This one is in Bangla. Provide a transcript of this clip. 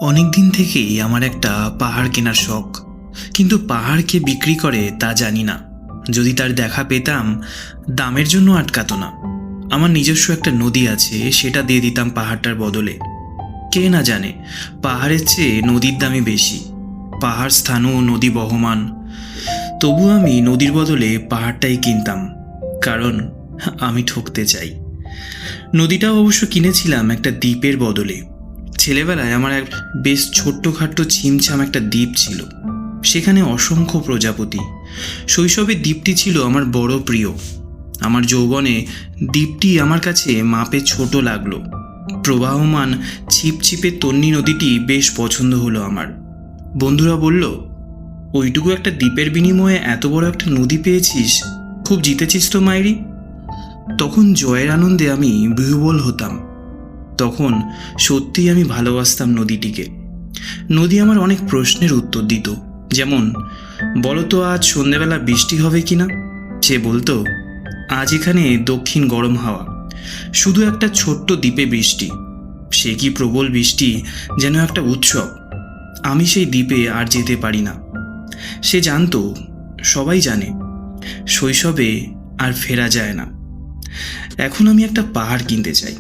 অনেক দিন থেকেই আমার একটা পাহাড় কেনার শখ, কিন্তু পাহাড় কে বিক্রি করে তা জানি না। যদি তার দেখা পেতাম, দামের জন্য আটকাতো না। আমার নিজস্ব একটা নদী আছে, সেটা দিয়ে দিতাম পাহাড়টার বদলে। কে না জানে পাহাড়ের চেয়ে নদীর দামই বেশি। পাহাড় স্থানও নদী বহমান, তবু আমি নদীর বদলে পাহাড়টাই কিনতাম, কারণ আমি ঠকতে চাই। নদীটাও অবশ্য কিনেছিলাম একটা দ্বীপের বদলে। ছেলেবেলায় আমার এক বেশ ছোট্টখাট্ট ছিমছাম একটা দ্বীপ ছিল, সেখানে অসংখ্য প্রজাপতি। শৈশবে দ্বীপটি ছিল আমার বড় প্রিয়। আমার যৌবনে দ্বীপটি আমার কাছে মাপে ছোট লাগলো। প্রবাহমান ছিপছিপে তন্নি নদীটি বেশ পছন্দ হলো আমার। বন্ধুরা বলল, ওইটুকু একটা দ্বীপের বিনিময়ে এত বড় একটা নদী পেয়েছিস, খুব জিতেছিস তো মাইরি। তখন জয়ের আনন্দে আমি বিহ্বল হতাম। তখন সত্যিই আমি ভালোবাসতাম নদীটিকে। নদী আমার অনেক প্রশ্নের উত্তর দিত, যেমন, বলতো আজ সন্ধেবেলা বৃষ্টি হবে কিনা। সে বলতো, আজ এখানে দক্ষিণ গরম হাওয়া। শুধু একটা ছোট্ট দ্বীপে বৃষ্টি, সে কি প্রবল বৃষ্টি, যেন একটা উৎসব। আমি সেই দ্বীপে আর যেতে পারি না। সে জানতো, সবাই জানে, শৈশবে আর ফেরা যায় না। এখন আমি একটা পাহাড় কিনতে চাই,